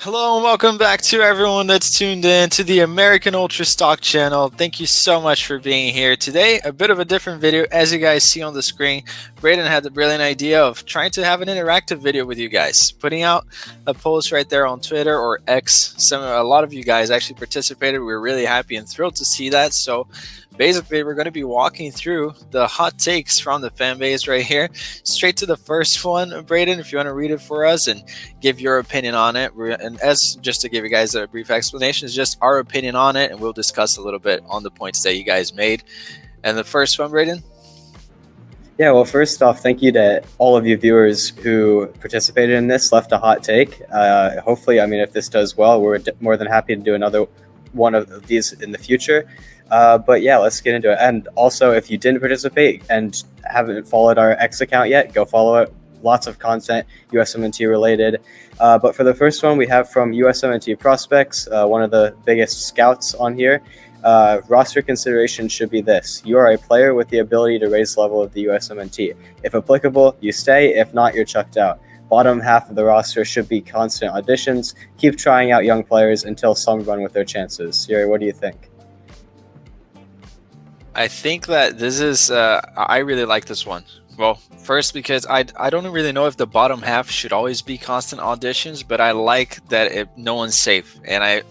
Hello and welcome back to everyone that's tuned in to the American Ultra Stock channel. Thank you so much for being here. Today, a bit of a different video. As you guys see on the screen, Braden had the brilliant idea of trying to have an interactive video with you guys, putting out a post right there on Twitter or X. A lot of you guys actually participated. We're really happy and thrilled to see that. So basically, we're going to be walking through the hot takes from the fan base right here. Straight to the first one, Braden, if you want to read it for us and give your opinion on it. And as just to give you guys a brief explanation, it's just our opinion on it, and we'll discuss a little bit on the points that you guys made. And the first one, Braden? Yeah, well, first off, thank you to all of you viewers who participated in this, left a hot take. Hopefully, if this does well, we're more than happy to do another one of these in the future. But yeah, let's get into it. And also, if you didn't participate and haven't followed our X account yet, go follow it. Lots of content, USMNT related. But for the first one, we have from USMNT Prospects, one of the biggest scouts on here. Roster consideration should be this: you are a player with the ability to raise the level of the USMNT. If applicable, you stay. If not, you're chucked out. Bottom half of the roster should be constant auditions. Keep trying out young players until some run with their chances. Yuri, what do you think? I think that this is, I really like this one. Well, first, because I don't really know if the bottom half should always be constant auditions, but I like that no one's safe. And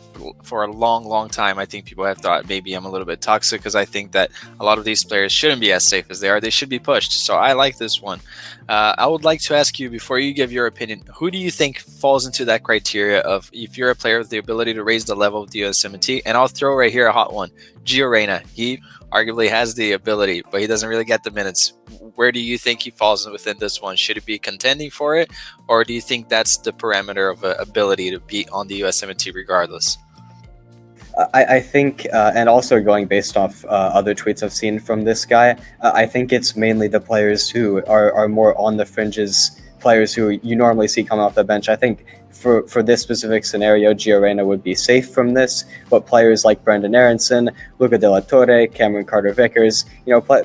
for a long time, I think people have thought maybe I'm a little bit toxic because I think that a lot of these players shouldn't be as safe as they are. They should be pushed. So I like this one. I would like to ask you, before you give your opinion, who do you think falls into that criteria of if you're a player with the ability to raise the level of the USMNT? And I'll throw right here a hot one. Gio Reyna. He arguably has the ability, but he doesn't really get the minutes. Where do you think he falls within this one? Should it be contending for it, or do you think that's the parameter of ability to be on the USMNT regardless? I think, and also going based off other tweets I've seen from this guy, I think it's mainly the players who are more on the fringes, players who you normally see coming off the bench. I think for this specific scenario, Gio Reyna would be safe from this, but players like Brendan Aronson, Luca De La Torre, Cameron Carter-Vickers,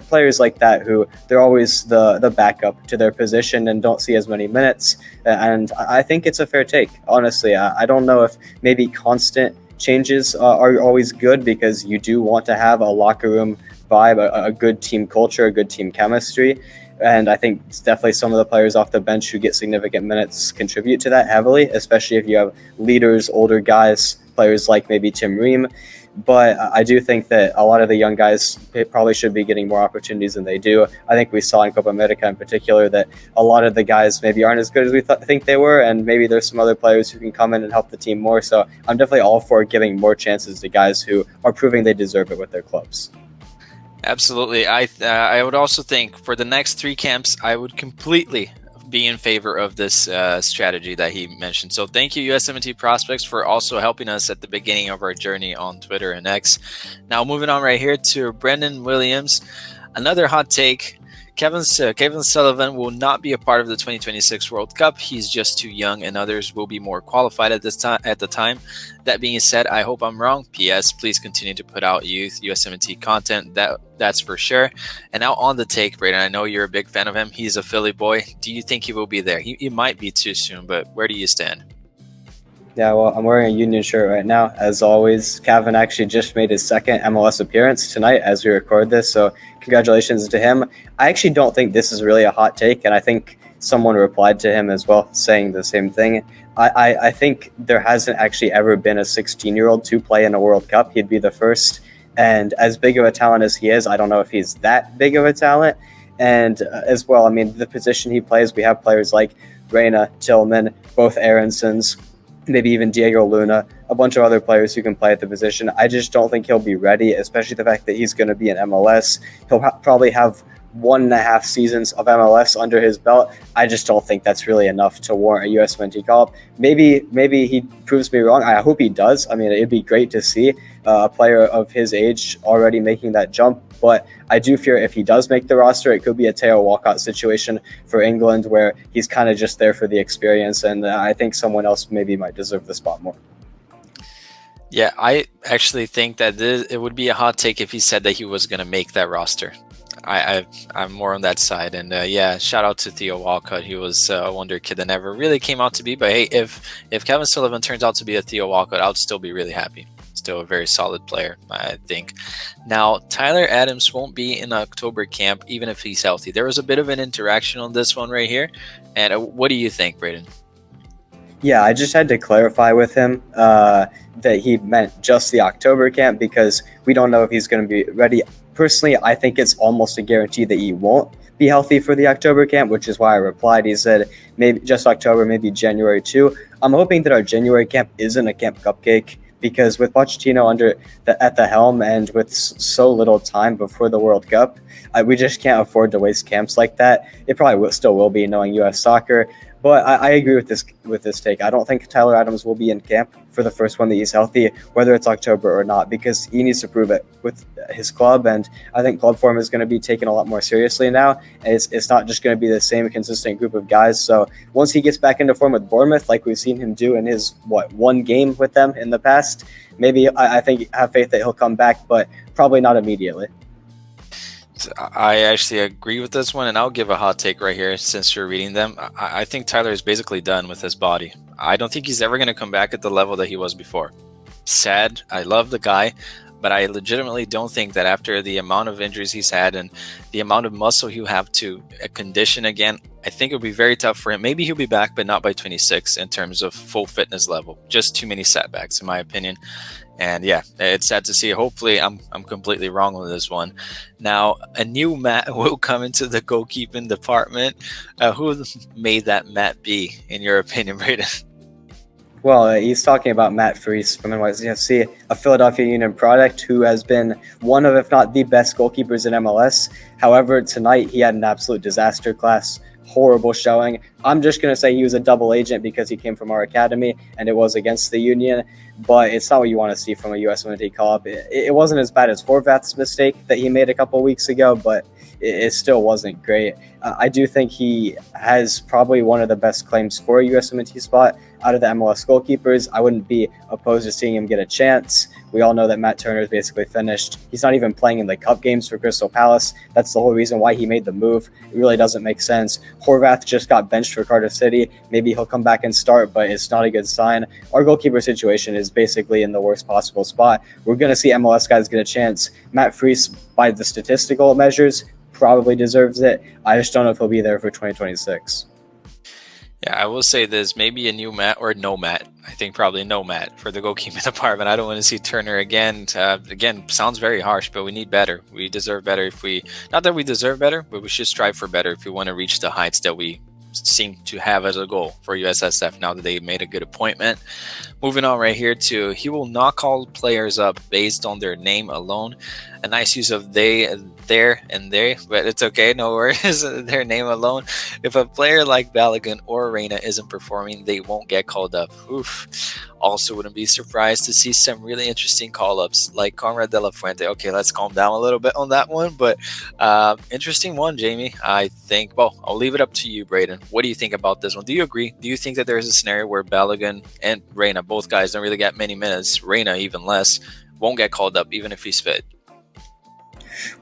players like that who they're always the backup to their position and don't see as many minutes. And I think it's a fair take, honestly. I don't know if maybe constant changes are always good, because you do want to have a locker room vibe, a good team culture, a good team chemistry. And I think it's definitely some of the players off the bench who get significant minutes contribute to that heavily, especially if you have leaders, older guys, players like maybe Tim Ream. But I do think that a lot of the young guys probably should be getting more opportunities than they do. I think we saw in Copa America in particular that a lot of the guys maybe aren't as good as we think they were, and maybe there's some other players who can come in and help the team more. So I'm definitely all for giving more chances to guys who are proving they deserve it with their clubs. Absolutely. I would also think for the next three camps, I would completely be in favor of this strategy that he mentioned. So thank you, USMNT Prospects, for also helping us at the beginning of our journey on Twitter and X. Now moving on right here to Brendan Williams. Another hot take. Kevin Sullivan will not be a part of the 2026 World Cup. He's just too young, and others will be more qualified at the time. That being said, I hope I'm wrong. P.S. Please continue to put out youth USMNT content. That's for sure. And now on the take, Braden, I know you're a big fan of him. He's a Philly boy. Do you think he will be there? He might be too soon, but where do you stand? Yeah, well, I'm wearing a Union shirt right now, as always. Kevin actually just made his second MLS appearance tonight as we record this, so congratulations to him. I actually don't think this is really a hot take, and I think someone replied to him as well saying the same thing. I think there hasn't actually ever been a 16-year-old to play in a World Cup. He'd be the first, and as big of a talent as he is, I don't know if he's that big of a talent. And as well, the position he plays, we have players like Reyna, Tillman, both Aronsons, maybe even Diego Luna, a bunch of other players who can play at the position. I just don't think he'll be ready, especially the fact that he's going to be in MLS. He'll probably have 1.5 seasons of MLS under his belt. I just don't think that's really enough to warrant a USMNT call-up. Maybe he proves me wrong. I hope he does. It'd be great to see a player of his age already making that jump. But I do fear if he does make the roster, it could be a Theo Walcott situation for England where he's kind of just there for the experience, and I think someone else maybe might deserve the spot more. Yeah, I actually think that it would be a hot take if he said that he was going to make that roster. I'm more on that side, and yeah, shout out to Theo Walcott. He was a wonder kid that never really came out to be. But hey, if Kevin Sullivan turns out to be a Theo Walcott, I'll still be really happy. Still a very solid player, I think. Now, Tyler Adams won't be in October camp even if he's healthy. There was a bit of an interaction on this one right here, and what do you think, Braden? Yeah, I just had to clarify with him that he meant just the October camp because we don't know if he's going to be ready. Personally, I think it's almost a guarantee that he won't be healthy for the October camp, which is why I replied. He said maybe just October, maybe January too. I'm hoping that our January camp isn't a camp cupcake because with Pochettino at the helm and with so little time before the World Cup, we just can't afford to waste camps like that. It probably still will be knowing U.S. soccer. But I agree with this take. I don't think Tyler Adams will be in camp for the first one that he's healthy, whether it's October or not, because he needs to prove it with his club. And I think club form is going to be taken a lot more seriously now. And it's not just going to be the same consistent group of guys. So once he gets back into form with Bournemouth, like we've seen him do in his, one game with them in the past, maybe I think have faith that he'll come back, but probably not immediately. I actually agree with this one, and I'll give a hot take right here since you're reading them. I think Tyler is basically done with his body. I don't think he's ever going to come back at the level that he was before. Sad. I love the guy, but I legitimately don't think that after the amount of injuries he's had and the amount of muscle he'll have to condition again, I think it'll be very tough for him. Maybe he'll be back, but not by 26 in terms of full fitness level. Just too many setbacks, in my opinion. And yeah, it's sad to see. Hopefully, I'm completely wrong on this one. Now, a new Matt will come into the goalkeeping department. Who made that Matt be, in your opinion, Braden? Well, he's talking about Matt Freese from NYCFC, a Philadelphia Union product who has been one of, if not the best goalkeepers in MLS. However, tonight he had an absolute disaster class. Horrible showing. I'm just going to say he was a double agent because he came from our academy and it was against the Union, but it's not what you want to see from a USMNT call-up. It wasn't as bad as Horvath's mistake that he made a couple weeks ago, but it still wasn't great. I do think he has probably one of the best claims for a USMNT spot out of the MLS goalkeepers. I wouldn't be opposed to seeing him get a chance. We all know that Matt Turner is basically finished. He's not even playing in the cup games for Crystal Palace. That's the whole reason why he made the move. It really doesn't make sense. Horvath just got benched for Cardiff City. Maybe he'll come back and start, but it's not a good sign. Our goalkeeper situation is basically in the worst possible spot. We're going to see MLS guys get a chance. Matt Freese, by the statistical measures, probably deserves it. I just don't know if he'll be there for 2026. Yeah, I will say this, maybe a new Matt or no Matt. I think probably no Matt for the goalkeeping department. I don't want to see Turner again. Again, sounds very harsh, but we need better. We deserve better not that we deserve better, but we should strive for better if we want to reach the heights that we seem to have as a goal for USSF now that they made a good appointment. Moving on right here to, he will not call players up based on their name alone. A nice use of they, there, and they, but it's okay, no worries. Their name alone. If a player like Balogun or Reina isn't performing, they won't get called up. Oof. Also, wouldn't be surprised to see some really interesting call-ups like Conrad de la Fuente. Okay, let's calm down a little bit on that one, but interesting one, Jamie. I think, well, I'll leave it up to you, Braden. What do you think about this one? Do you agree? Do you think that there's a scenario where Balogun and Reina, both guys don't really get many minutes, Reina even less, won't get called up even if he's fit?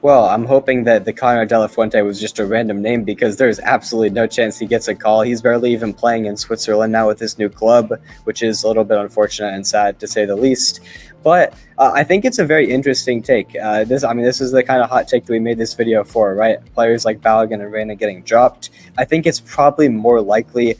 Well, I'm hoping that the Conrad de la Fuente was just a random name because there's absolutely no chance he gets a call. He's barely even playing in Switzerland now with his new club, which is a little bit unfortunate and sad to say the least. But I think it's a very interesting take. This is the kind of hot take that we made this video for, right? Players like Balogun and Reina getting dropped. I think it's probably more likely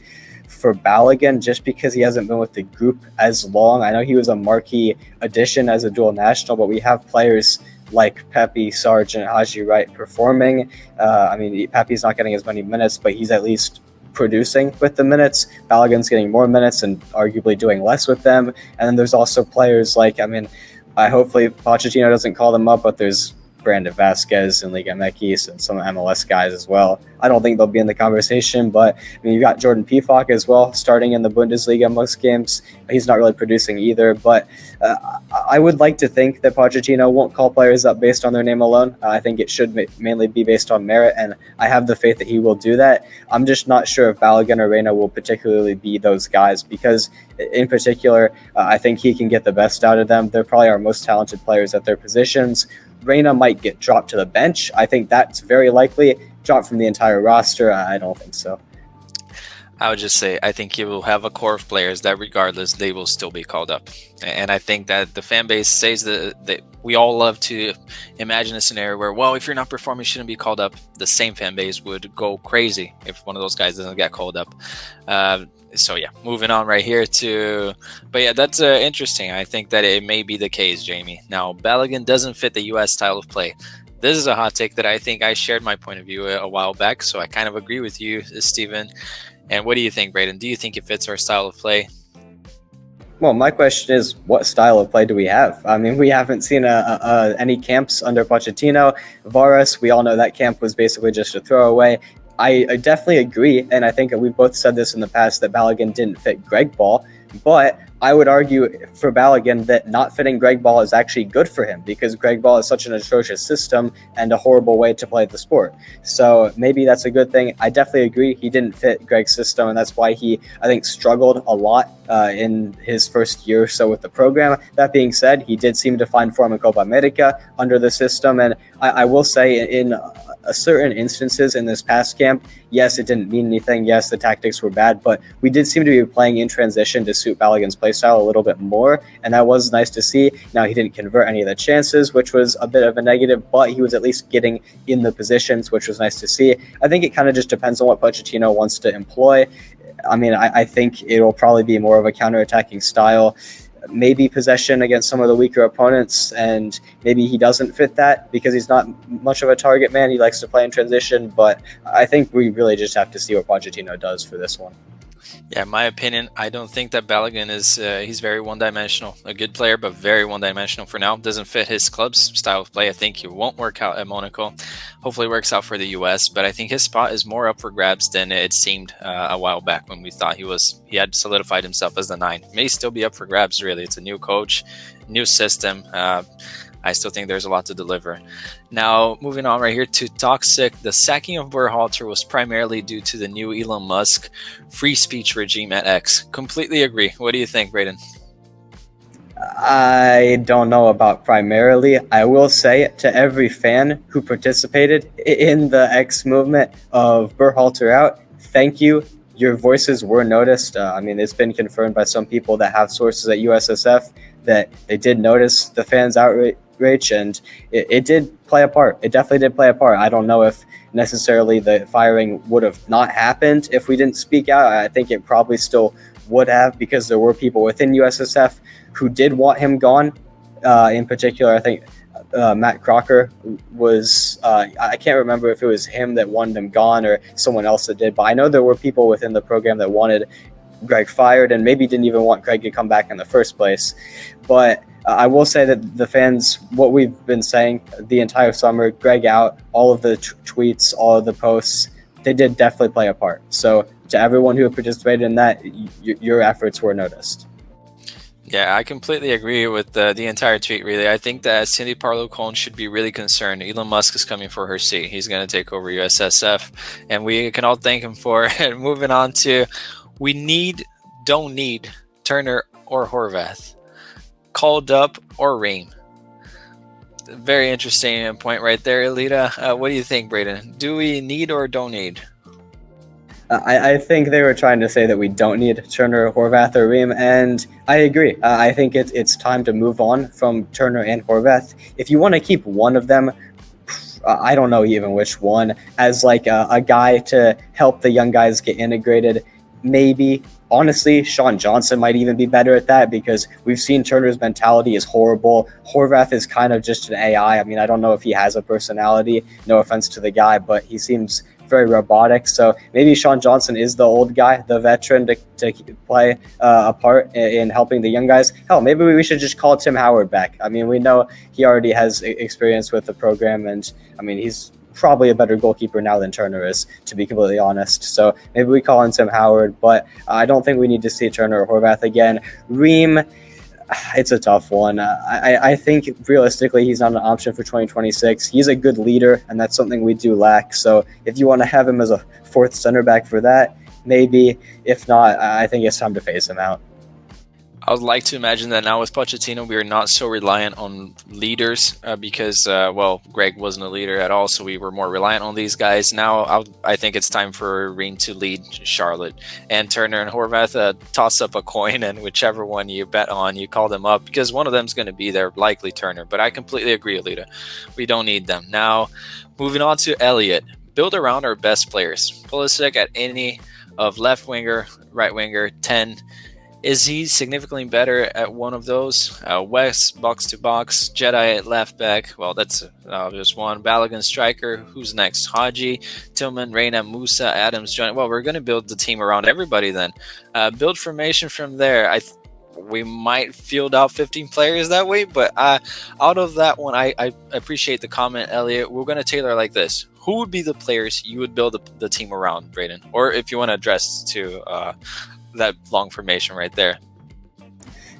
for Balogun just because he hasn't been with the group as long. I know he was a marquee addition as a dual national, but we have players like Pepe, Sarge, and Haji Wright performing. Pepe's not getting as many minutes, but he's at least producing with the minutes. Balogun's getting more minutes and arguably doing less with them. And then there's also players like, hopefully Pochettino doesn't call them up, but there's Brandon Vasquez and Liga MX and some MLS guys as well. I don't think they'll be in the conversation, but you've got Jordan Pifak as well starting in the Bundesliga most games. He's not really producing either, but I would like to think that Pochettino won't call players up based on their name alone. I think it should mainly be based on merit, and I have the faith that he will do that. I'm just not sure if Balogun or Reina will particularly be those guys because, in particular, I think he can get the best out of them. They're probably our most talented players at their positions. Reyna might get dropped to the bench. I think that's very likely. Dropped from the entire roster, I don't think so. I would just say I think you will have a core of players that, regardless, they will still be called up. And I think that the fan base says that we all love to imagine a scenario where, well, if you're not performing, you shouldn't be called up. The same fan base would go crazy if one of those guys doesn't get called up. So yeah, moving on right here but yeah, that's interesting. I think that it may be the case, Jamie. Now, Balogun doesn't fit the U.S. style of play. This is a hot take that I think I shared my point of view a while back, so I kind of agree with you, Steven. And what do you think, Braden? Do you think it fits our style of play? Well, my question is, what style of play do we have? I mean, we haven't seen any camps under Pochettino. Varas, we all know that camp was basically just a throwaway. I definitely agree, and I think we've both said this in the past, that Balogun didn't fit Greg Ball, but I would argue for Balogun that not fitting Greg Ball is actually good for him, because Greg Ball is such an atrocious system and a horrible way to play the sport. So maybe that's a good thing. I definitely agree he didn't fit Greg's system, and that's why he, I think, struggled a lot in his first year or so with the program. That being said, he did seem to find form in Copa America under the system, and I will say in certain instances in this past camp, yes, it didn't mean anything. Yes, the tactics were bad, but we did seem to be playing in transition to suit Balogun's playstyle a little bit more, and that was nice to see. Now, he didn't convert any of the chances, which was a bit of a negative, but he was at least getting in the positions, which was nice to see. I think it kind of just depends on what Pochettino wants to employ. I mean, I think it'll probably be more of a counterattacking style, maybe possession against some of the weaker opponents, and maybe he doesn't fit that because he's not much of a target man. He likes to play in transition, but I think we really just have to see what Pochettino does for this one. Yeah, in my opinion, I don't think that Balogun is, he's very one-dimensional. A good player, but very one-dimensional for now. Doesn't fit his club's style of play. I think he won't work out at Monaco. Hopefully it works out for the U.S., but I think his spot is more up for grabs than it seemed a while back when we thought he had solidified himself as the 9. May still be up for grabs, really. It's a new coach, new system. I still think there's a lot to deliver. Now, moving on right here to Toxic. The sacking of Berhalter was primarily due to the new Elon Musk free speech regime at X. Completely agree. What do you think, Braden? I don't know about primarily. I will say to every fan who participated in the X movement of Berhalter out, thank you. Your voices were noticed. I mean, it's been confirmed by some people that have sources at USSF that they did notice the fans' outrage, and it did play a part. It definitely did play a part. I don't know if necessarily the firing would have not happened if we didn't speak out. I think it probably still would have, because there were people within USSF who did want him gone. In particular, I think Matt Crocker was, I can't remember if it was him that wanted him gone or someone else that did, but I know there were people within the program that wanted Greg fired and maybe didn't even want Greg to come back in the first place. But I will say that the fans, what we've been saying the entire summer, Greg out, all of the tweets, all of the posts, they did definitely play a part. So to everyone who participated in that, your efforts were noticed. Yeah, I completely agree with the entire tweet, really. I think that Cindy Parlow-Cone should be really concerned. Elon Musk is coming for her seat. He's going to take over USSF, and we can all thank him for it. Moving on to, don't need Turner or Horvath. Called up or Ream. Very interesting point right there, Elita. What do you think, Braden? Do we need or don't need? I think they were trying to say that we don't need Turner, Horvath, or Ream, and I agree. I think it's time to move on from Turner and Horvath. If you want to keep one of them, I don't know even which one, as like a guy to help the young guys get integrated, maybe. Honestly, Sean Johnson might even be better at that, because we've seen Turner's mentality is horrible. Horvath is kind of just an AI. I mean, I don't know if he has a personality. No offense to the guy, but he seems very robotic. So maybe Sean Johnson is the old guy, the veteran, to play a part in helping the young guys. Hell, maybe we should just call Tim Howard back. I mean, we know he already has experience with the program, and I mean, he's probably a better goalkeeper now than Turner is, to be completely honest. So maybe we call in Tim Howard, but I don't think we need to see Turner or Horvath again. Ream, it's a tough one. I think realistically he's not an option for 2026. He's a good leader, and that's something we do lack. So if you want to have him as a fourth center back for that, maybe. If not, I think it's time to phase him out. I would like to imagine that now with Pochettino, we are not so reliant on leaders because, well, Greg wasn't a leader at all, so we were more reliant on these guys. Now, I think it's time for Ream to lead Charlotte, and Turner and Horvath toss up a coin, and whichever one you bet on, you call them up, because one of them is going to be there, likely Turner. But I completely agree, Alita. We don't need them. Now, moving on to Elliott. Build around our best players. Pulisic at any of left winger, right winger, 10. Is he significantly better at one of those? West, box to box. Jedi at left back. Well, that's just one. Balogun striker. Who's next? Haji, Tillman, Reina, Musa, Adams, John. Well, we're going to build the team around everybody then. Build formation from there. We might field out 15 players that way, but out of that one, I appreciate the comment, Elliot. We're going to tailor like this. Who would be the players you would build the team around, Braden? Or if you want to address to that long formation right there.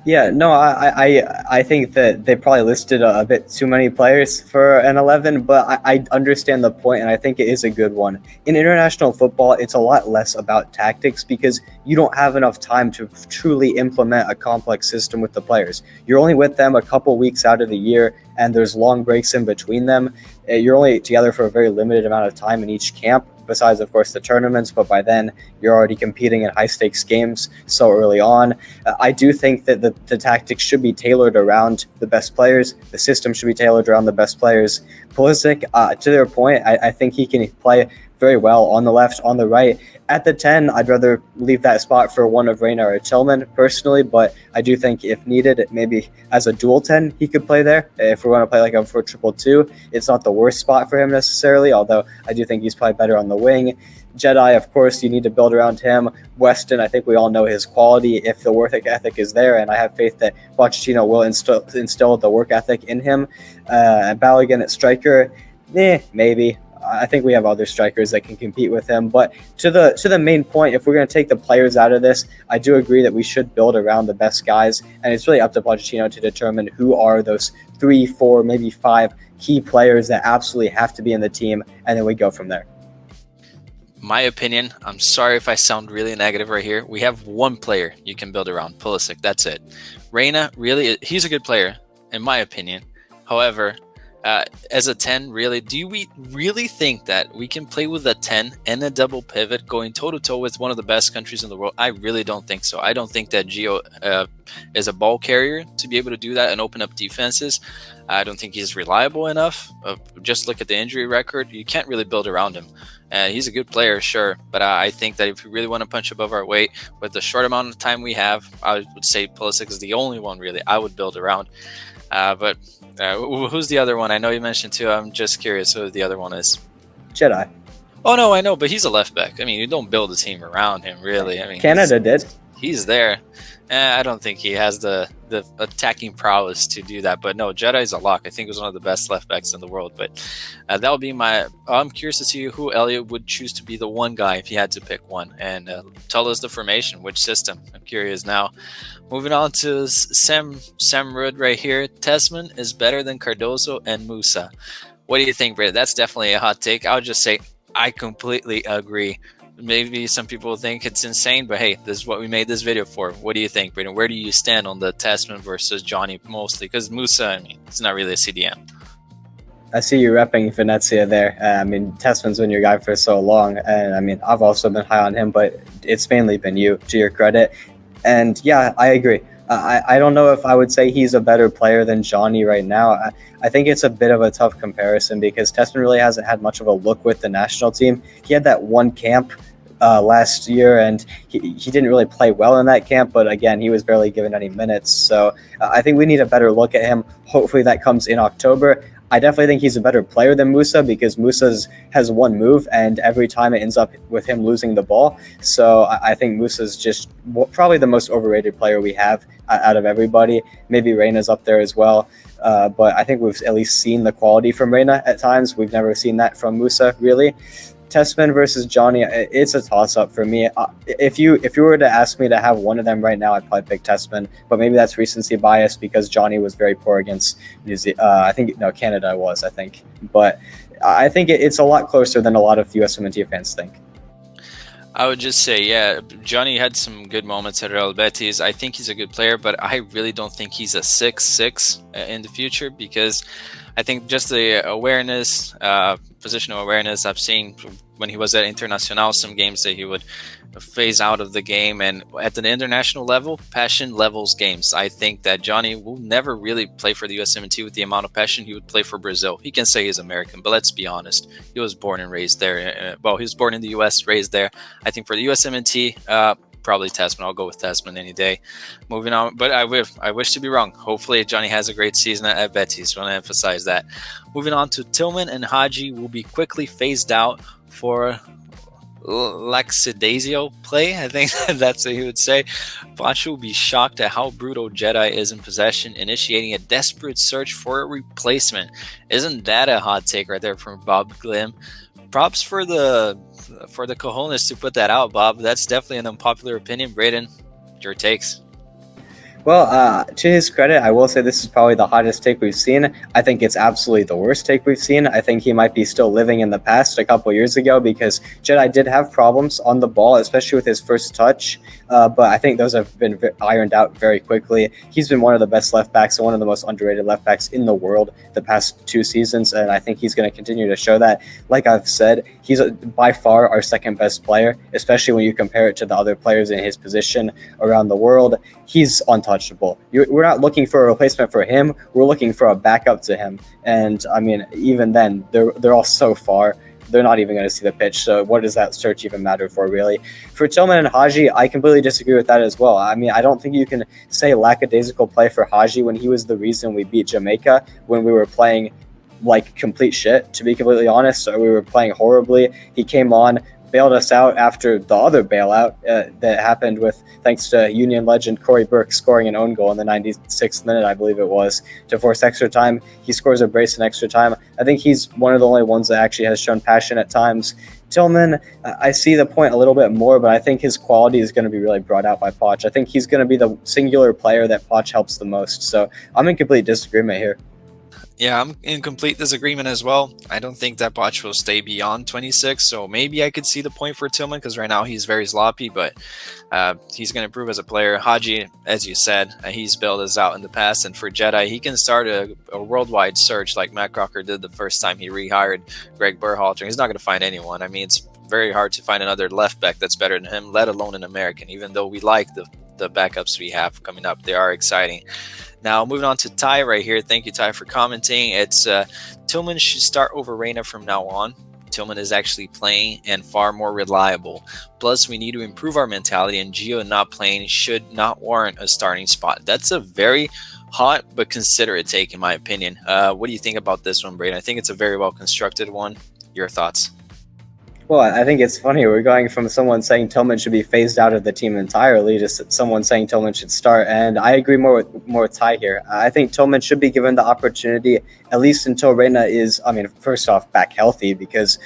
Yeah, no, I think that they probably listed a bit too many players for an 11, but I understand the point, and I think it is a good one. In international football, it's a lot less about tactics because you don't have enough time to truly implement a complex system with the players. You're only with them a couple weeks out of the year, and there's long breaks in between them. You're only together for a very limited amount of time in each camp, besides, of course, the tournaments, but by then you're already competing in high-stakes games so early on. I do think that the tactics should be tailored around the best players. The system should be tailored around the best players. Pulisic, to their point, I think he can play very well on the left, on the right. At the 10, I'd rather leave that spot for one of Reina or Tillman personally, but I do think if needed, maybe as a dual 10, he could play there. If we want to play like a 4-2-2, it's not the worst spot for him necessarily, although I do think he's probably better on the wing. Jedi, of course, you need to build around him. Weston, I think we all know his quality if the work ethic is there, and I have faith that Pochettino will instill the work ethic in him. Balogun at striker, maybe. I think we have other strikers that can compete with him. But to the main point, if we're going to take the players out of this, I do agree that we should build around the best guys. And it's really up to Pochettino to determine who are those 3, 4, maybe 5 key players that absolutely have to be in the team. And then we go from there. My opinion, I'm sorry if I sound really negative right here. We have one player you can build around, Pulisic. That's it. Reina, really, he's a good player, in my opinion. However, as a 10, really, do we really think that we can play with a 10 and a double pivot going toe-to-toe with one of the best countries in the world? I really don't think so. I don't think that Gio is a ball carrier to be able to do that and open up defenses. I don't think he's reliable enough. Just look at the injury record. You can't really build around him. He's a good player, sure, but I think that if we really want to punch above our weight with the short amount of time we have, I would say Pulisic is the only one really I would build around. But who's the other one? I know you mentioned two. I'm just curious who the other one is. Jedi. Oh, no, I know, but he's a left back. I mean, you don't build a team around him, really. I mean, Canada did. He's there. I don't think he has the attacking prowess to do that. But no, Jedi's a lock. I think he was one of the best left backs in the world. But that would be my... I'm curious to see who Elliot would choose to be the one guy if he had to pick one. And tell us the formation, which system. I'm curious now. Moving on to Sam Rudd right here. Tessman is better than Cardoso and Musa. What do you think, Brad? That's definitely a hot take. I would just say I completely agree. Maybe some people think it's insane, but hey, this is what we made this video for. What do you think, Brayden? Where do you stand on the Tessman versus Johnny mostly? Because Musa, I mean, it's not really a CDM. I see you repping Venezia there. I mean, Tessman's been your guy for so long, and I mean, I've also been high on him, but it's mainly been you, to your credit. And yeah, I agree. I don't know if I would say he's a better player than Johnny right now. I think it's a bit of a tough comparison because Tessman really hasn't had much of a look with the national team. He had that one camp last year, and he didn't really play well in that camp, but again, he was barely given any minutes. So I think we need a better look at him. Hopefully that comes in October. I definitely think he's a better player than Musa because Musa has one move, and every time it ends up with him losing the ball. So I think Musa's just probably the most overrated player we have out of everybody. Maybe Reina's up there as well. But I think we've at least seen the quality from Reina at times. We've never seen that from Musa, really. Tessman versus Johnny, it's a toss-up for me. If you were to ask me to have one of them right now, I'd probably pick Tessman, but maybe that's recency bias because Johnny was very poor against Canada was, I think. But I think it's a lot closer than a lot of USMNT fans think. I would just say, yeah, Johnny had some good moments at Real Betis. I think he's a good player, but I really don't think he's a 6-6 in the future, because I think just the awareness, positional awareness, I've seen when he was at Internacional, some games that he would phase out of the game. And at the international level, passion levels games. I think that Johnny will never really play for the USMNT with the amount of passion he would play for Brazil. He can say he's American, but let's be honest. He was born and raised there. Well, he was born in the US, raised there. I think for the USMNT, probably Tasman. I'll go with Tasman any day. Moving on, but I wish to be wrong. Hopefully, Johnny has a great season at Betis. I want to emphasize that. Moving on to Tillman and Haji will be quickly phased out for lackadaisical play. I think that's what he would say. Pacho will be shocked at how brutal Jedi is in possession, initiating a desperate search for a replacement. Isn't that a hot take right there from Bob Glim? Props for the cojones to put that out, Bob. That's definitely an unpopular opinion. Braden, your takes. Well, to his credit, I will say this is probably the hottest take we've seen. I think it's absolutely the worst take we've seen. I think he might be still living in the past a couple years ago, because Jedi did have problems on the ball, especially with his first touch. But I think those have been ironed out very quickly. He's been one of the best left backs and one of the most underrated left backs in the world the past 2 seasons, and I think he's going to continue to show that. Like I've said, he's by far our second best player, especially when you compare it to the other players in his position around the world. He's untouchable. We're not looking for a replacement for him. We're looking for a backup to him. And I mean, even then, they're all so far. They're not even going to see the pitch. So what does that search even matter for, really? For Tillman and Haji, I completely disagree with that as well. I mean, I don't think you can say lackadaisical play for Haji when he was the reason we beat Jamaica, when we were playing like complete shit, to be completely honest. So we were playing horribly. He came on, bailed us out after the other bailout that happened with, thanks to Union legend Corey Burke scoring an own goal in the 96th minute, I believe it was, to force extra time. He scores a brace in extra time. I think he's one of the only ones that actually has shown passion at times. Tillman, I see the point a little bit more, but I think his quality is going to be really brought out by Poch. I think he's going to be the singular player that Poch helps the most. So I'm in complete disagreement here. Yeah, I'm in complete disagreement as well. I don't think that Botch will stay beyond 26, so maybe I could see the point for Tillman, because right now he's very sloppy, but he's going to improve as a player. Haji, as you said, he's bailed us out in the past, and for Jedi, he can start a worldwide search like Matt Crocker did the first time he rehired Greg Berhalter. He's not going to find anyone. I mean, it's very hard to find another left back that's better than him, let alone an American, even though we like the backups we have coming up. They are exciting. Now, moving on to Ty right here. Thank you, Ty, for commenting. It's Tillman should start over Reina from now on. Tillman is actually playing and far more reliable. Plus, we need to improve our mentality, and Gio not playing should not warrant a starting spot. That's a very hot but considerate take, in my opinion. What do you think about this one, Braden? I think it's a very well constructed one. Your thoughts? Well, I think it's funny. We're going from someone saying Tillman should be phased out of the team entirely to someone saying Tillman should start. And I agree more with Ty here. I think Tillman should be given the opportunity, at least until Reina is, I mean, first off, back healthy, because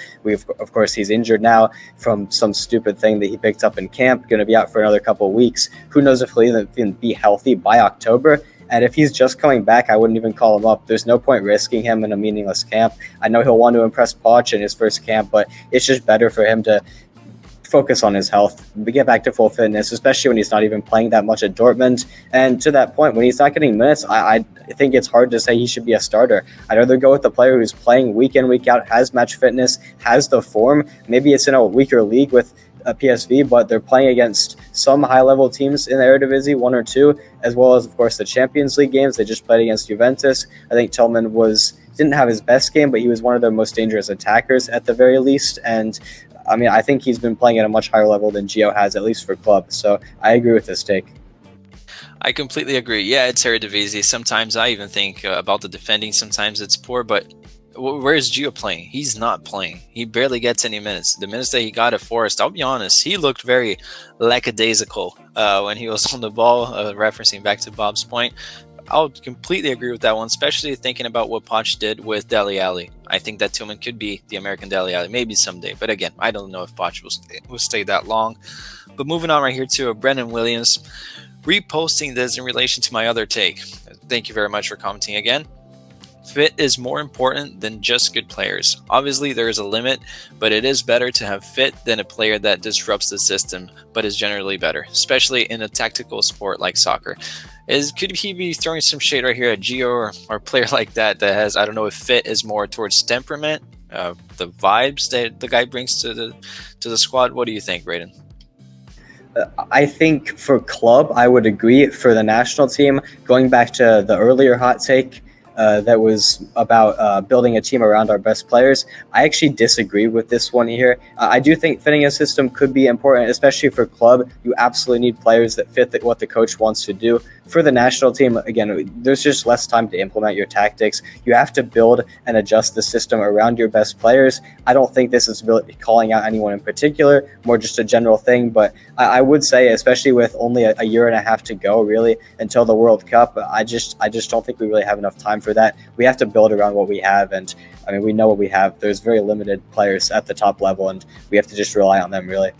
of course, he's injured now from some stupid thing that he picked up in camp, going to be out for another couple of weeks. Who knows if he'll even be healthy by October. And if he's just coming back, I wouldn't even call him up. There's no point risking him in a meaningless camp. I know he'll want to impress Poch in his first camp, but it's just better for him to focus on his health, get back to full fitness, especially when he's not even playing that much at Dortmund. And to that point, when he's not getting minutes, I think it's hard to say he should be a starter. I'd rather go with the player who's playing week in, week out, has match fitness, has the form. Maybe it's in a weaker league with a PSV, but they're playing against some high-level teams in the Eredivisie, 1 or 2, as well as, of course, the Champions League games. They just played against Juventus. I think Tillman didn't have his best game, but he was one of their most dangerous attackers at the very least. And I mean, I think he's been playing at a much higher level than Gio has, at least for club. So I agree with this take. I completely agree. Yeah, it's Eredivisie. Sometimes I even think about the defending. Sometimes it's poor, but where's Gio playing? He's not playing. He barely gets any minutes. The minutes that he got at Forest, I'll be honest, he looked very lackadaisical when he was on the ball, referencing back to Bob's point. I'll completely agree with that one, especially thinking about what Poch did with Dele Alli. I think that Tillman could be the American Dele Alli, maybe someday. But again, I don't know if Poch will stay that long. But moving on right here to Brendan Williams, reposting this in relation to my other take. Thank you very much for commenting again. Fit is more important than just good players. Obviously, there is a limit, but it is better to have fit than a player that disrupts the system, but is generally better, especially in a tactical sport like soccer. Could he be throwing some shade right here at Gio or a player like that has, I don't know if fit is more towards temperament, the vibes that the guy brings to the squad? What do you think, Braden? I think for club, I would agree. For the national team, going back to the earlier hot take that was about building a team around our best players, I actually disagree with this one here. I do think fitting a system could be important, especially for club. You absolutely need players that fit what the coach wants to do. For the national team, again, there's just less time to implement your tactics. You have to build and adjust the system around your best players. I don't think this is calling out anyone in particular, more just a general thing. But I would say, especially with only a year and a half to go, really, until the World Cup, I just don't think we really have enough time for that. We have to build around what we have, and I mean, we know what we have. There's very limited players at the top level, and we have to just rely on them, really.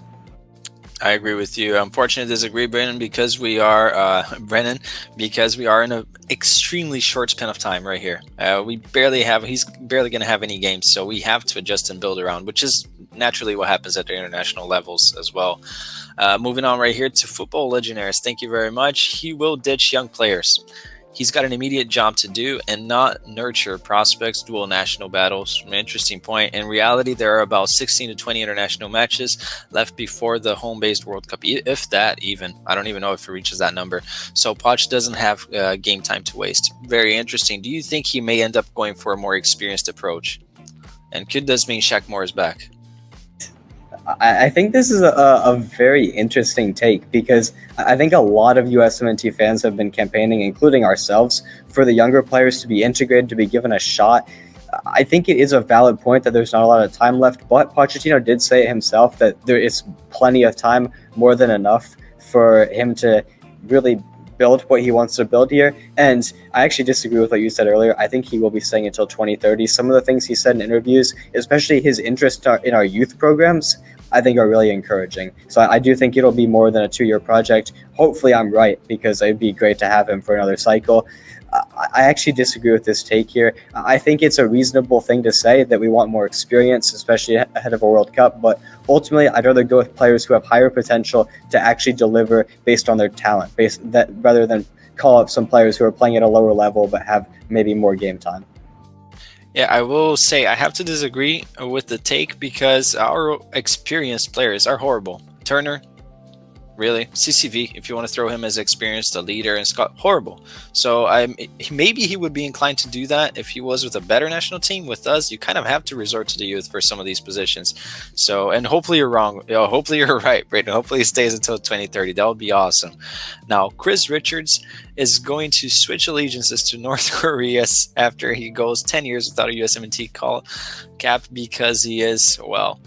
I agree with you. Unfortunately, disagree, Brennan, because we are in an extremely short span of time right here. He's barely going to have any games, so we have to adjust and build around, which is naturally what happens at the international levels as well. Moving on right here to football legionnaires. Thank you very much. He will ditch young players. He's got an immediate job to do and not nurture prospects, dual national battles. An interesting point. In reality, there are about 16 to 20 international matches left before the home-based World Cup, if that even. I don't even know if it reaches that number. So Poch doesn't have game time to waste. Very interesting. Do you think he may end up going for a more experienced approach? And could this mean Shaq Moore is back? I think this is a very interesting take, because I think a lot of USMNT fans have been campaigning, including ourselves, for the younger players to be integrated, to be given a shot. I think it is a valid point that there's not a lot of time left, but Pochettino did say it himself that there is plenty of time, more than enough, for him to really build what he wants to build here. And I actually disagree with what you said earlier. I think he will be staying until 2030. Some of the things he said in interviews, especially his interest in our youth programs, I think are really encouraging. So I do think it'll be more than a 2-year project. Hopefully I'm right, because it'd be great to have him for another cycle. I actually disagree with this take here. I think it's a reasonable thing to say that we want more experience, especially ahead of a World Cup. But ultimately, I'd rather go with players who have higher potential to actually deliver based on their talent, rather than call up some players who are playing at a lower level but have maybe more game time. Yeah, I will say I have to disagree with the take, because our experienced players are horrible. Turner, really. CCV, if you want to throw him as experienced, a leader, and Scott, horrible. So maybe he would be inclined to do that if he was with a better national team. With us, you kind of have to resort to the youth for some of these positions. So, and hopefully you're wrong. Hopefully you're right, Brayden. Hopefully he stays until 2030. That would be awesome. Now, Chris Richards is going to switch allegiances to North Korea after he goes 10 years without a USMNT cap, because he is, well,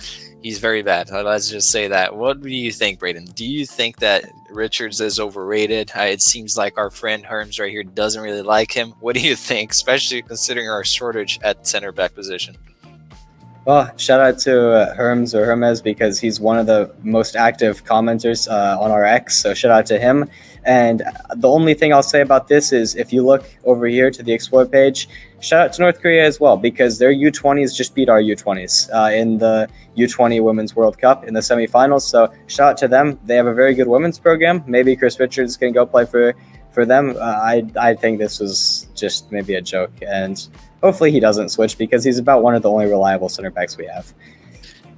he's very bad. Let's just say that. What do you think, Braden? Do you think that Richards is overrated? It seems like our friend Herms right here doesn't really like him. What do you think, especially considering our shortage at center back position? Well, shout out to Herms or Hermes, because he's one of the most active commenters on our X. So shout out to him. And the only thing I'll say about this is, if you look over here to the Explore page, shout out to North Korea as well, because their U20s just beat our U20s in the U20 Women's World Cup in the semifinals. So shout out to them. They have a very good women's program. Maybe Chris Richards can go play for them. I think this was just maybe a joke, and hopefully he doesn't switch, because he's about one of the only reliable center backs we have.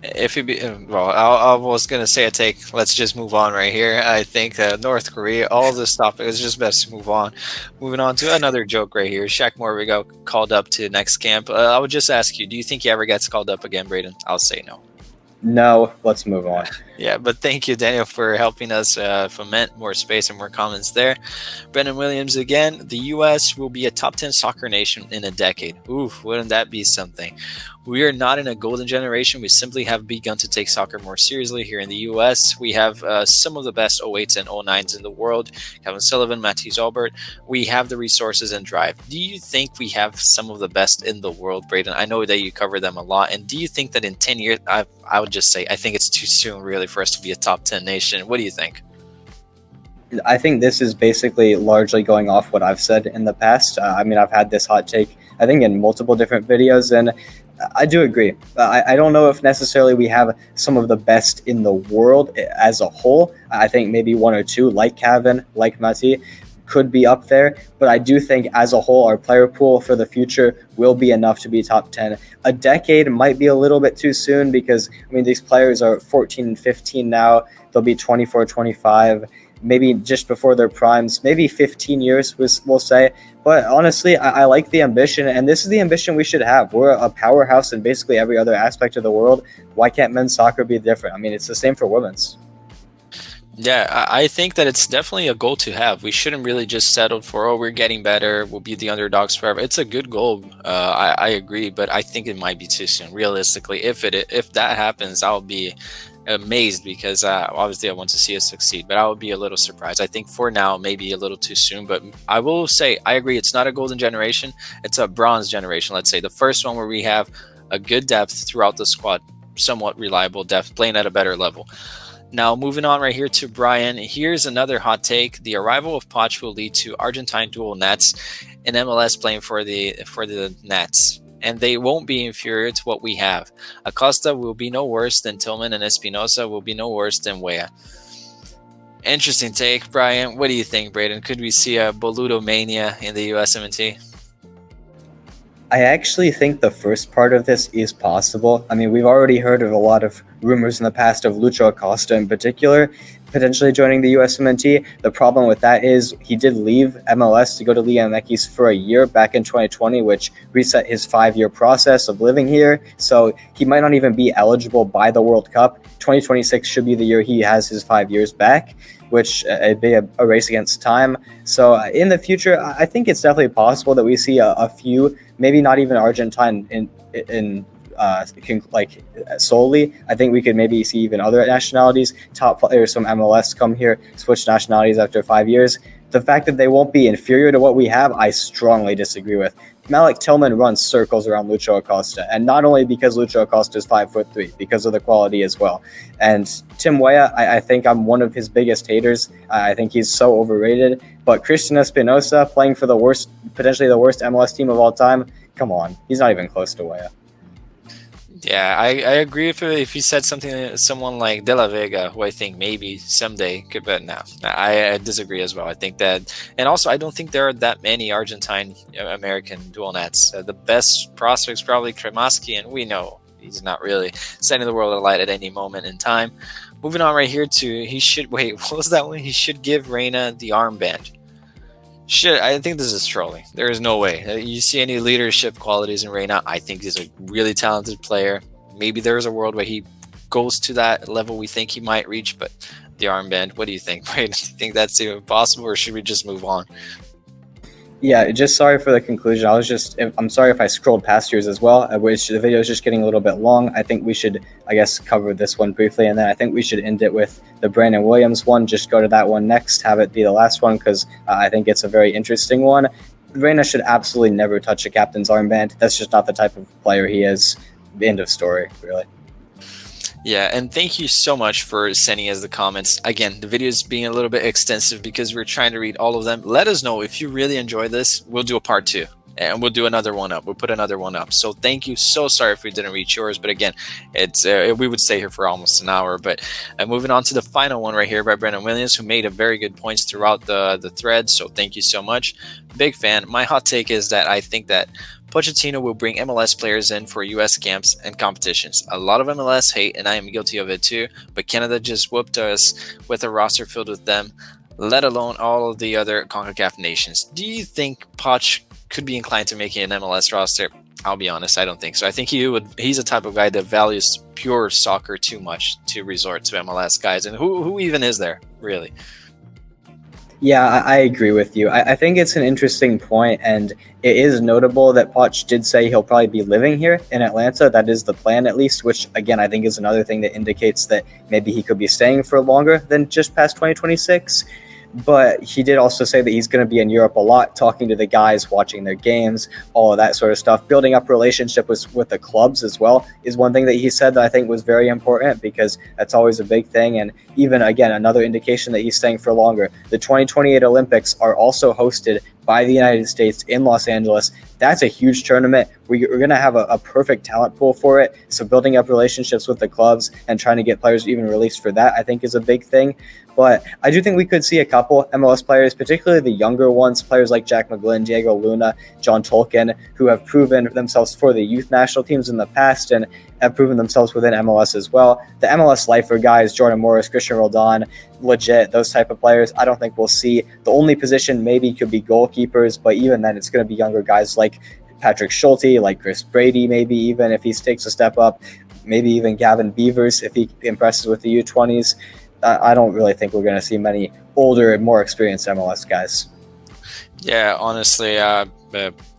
If he be, well, I was gonna say a take. Let's just move on right here. I think North Korea, all this topic is just best to move on. Moving on to another joke right here. Shaq Moore, we got called up to next camp. I would just ask you, do you think he ever gets called up again, Braden? I'll say no. No, let's move on. Yeah, but thank you, Daniel, for helping us foment more space and more comments there. Brendan Williams again. The U.S. will be a top 10 soccer nation in a decade. Oof, wouldn't that be something? We are not in a golden generation. We simply have begun to take soccer more seriously here in the U.S. We have some of the best 08s and 09s in the world. Kevin Sullivan, Matthews Albert. We have the resources and drive. Do you think we have some of the best in the world, Braden? I know that you cover them a lot. And do you think that in 10 years, I would just say, I think it's too soon, really, for us to be a top 10 nation. What do you think? I think this is basically largely going off what I've said in the past. I mean, I've had this hot take I think, in multiple different videos, and I do agree. I don't know if necessarily we have some of the best in the world as a whole. I think maybe one or two, like Kevin, like Mati, could be up there, but I do think as a whole, our player pool for the future will be enough to be top 10. A decade might be a little bit too soon because, I mean, these players are 14 and 15 now. They'll be 24, 25, maybe just before their primes, maybe 15 years, we'll say. But honestly, I like the ambition, and this is the ambition we should have. We're a powerhouse in basically every other aspect of the world. Why can't men's soccer be different? I mean, it's the same for women's. Yeah, I think that it's definitely a goal to have. We shouldn't really just settle for, oh, we're getting better, we'll be the underdogs forever. It's a good goal. I agree, but I think it might be too soon. Realistically, if that happens, I'll be amazed because obviously I want to see us succeed, but I would be a little surprised. I think for now, maybe a little too soon, but I will say I agree. It's not a golden generation. It's a bronze generation, let's say. The first one where we have a good depth throughout the squad, somewhat reliable depth, playing at a better level. Now, moving on right here to Brian. Here's another hot take. The arrival of Poch will lead to Argentine dual nets and MLS playing for the Nets. And they won't be inferior to what we have. Acosta will be no worse than Tillman, and Espinosa will be no worse than Weah. Interesting take, Brian. What do you think, Braden? Could we see a Boludo mania in the USMNT? I actually think the first part of this is possible. I mean, we've already heard of a lot of rumors in the past of Lucho Acosta in particular potentially joining the USMNT. The problem with that is he did leave MLS to go to Liga MX for a year back in 2020, which reset his 5-year process of living here. So he might not even be eligible by the World Cup. 2026 should be the year he has his 5 years back, which it'd be a race against time. So in the future, I think it's definitely possible that we see a few, maybe not even Argentine solely. I think we could maybe see even other nationalities, top players from MLS come here, switch nationalities after 5 years. The fact that they won't be inferior to what we have, I strongly disagree with. Malik Tillman runs circles around Lucho Acosta, and not only because Lucho Acosta is 5'3", because of the quality as well. And Tim Weah, I think I'm one of his biggest haters. I think he's so overrated. But Christian Espinosa playing for potentially the worst MLS team of all time, come on, he's not even close to Weah. Yeah, I agree if he said someone like De La Vega, who I think maybe someday could, but no, I disagree as well. I think that, and also I don't think there are that many Argentine American dual nets. The best prospects probably Kremaski, and we know he's not really setting the world alight at any moment in time. Moving on right here to what was that one? He should give Reina the armband. Shit, I think this is trolling. There is no way. You see any leadership qualities in Reina? I think he's a really talented player. Maybe there's a world where he goes to that level we think he might reach, but the armband, what do you think? Do you think that's even possible, or should we just move on? Yeah, just sorry for the conclusion. I'm sorry if I scrolled past yours as well, which the video is just getting a little bit long. I think we should, cover this one briefly, and then I think we should end it with the Brandon Williams one. Just go to that one next, have it be the last one, because I think it's a very interesting one. Reina should absolutely never touch a captain's armband. That's just not the type of player he is. End of story, really. Yeah, and thank you so much for sending us the comments. Again, the video is being a little bit extensive because we're trying to read all of them. Let us know if you really enjoy this. We'll do a part 2, and we'll do another one up. We'll put another one up. So thank you. So sorry if we didn't reach yours, but again, it's we would stay here for almost an hour. But moving on to the final one right here by Brandon Williams, who made a very good points throughout the thread. So thank you so much. Big fan. My hot take is that I think that Pochettino will bring MLS players in for US camps and competitions. A lot of MLS hate, and I am guilty of it too, but Canada just whooped us with a roster filled with them, let alone all of the other CONCACAF nations. Do you think Poch could be inclined to making an MLS roster? I'll be honest, I don't think so. I think he's a type of guy that values pure soccer too much to resort to MLS guys. And who even is there, really? Yeah, I agree with you. I think it's an interesting point, and it is notable that Poch did say he'll probably be living here in Atlanta. That is the plan, at least, which, again, I think is another thing that indicates that maybe he could be staying for longer than just past 2026. But he did also say that he's going to be in Europe a lot, talking to the guys, watching their games, all of that sort of stuff. Building up relationship with the clubs as well is one thing that he said that I think was very important, because that's always a big thing. And even, again, another indication that he's staying for longer. The 2028 Olympics are also hosted by the United States in Los Angeles. That's a huge tournament. We're going to have a perfect talent pool for it. So building up relationships with the clubs and trying to get players even released for that, I think, is a big thing. But I do think we could see a couple MLS players, particularly the younger ones, players like Jack McGlynn, Diego Luna, John Tolkien, who have proven themselves for the youth national teams in the past and have proven themselves within MLS as well. The MLS lifer guys, Jordan Morris, Christian Roldan, legit, those type of players, I don't think we'll see. The only position maybe could be goalkeepers, but even then it's going to be younger guys like Patrick Schulte, like Chris Brady, maybe even if he takes a step up, maybe even Gavin Beavers if he impresses with the U20s. I don't really think we're going to see many older and more experienced MLS guys. Yeah, honestly,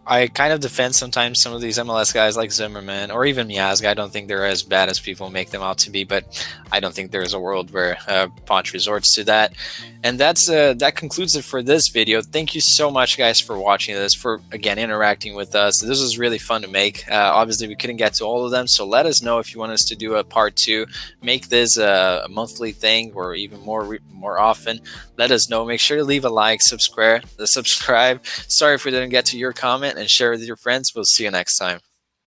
I kind of defend sometimes some of these MLS guys like Zimmerman or even Miazga. I don't think they're as bad as people make them out to be, but I don't think there's a world where Ponch resorts to that. And that concludes it for this video. Thank you so much, guys, for watching this, for, again, interacting with us. This was really fun to make. Obviously, we couldn't get to all of them, so let us know if you want us to do a part 2. Make this a monthly thing or even more often. Let us know. Make sure to leave a like, subscribe. Sorry if we didn't get to your comment, and share with your friends. We'll see you next time.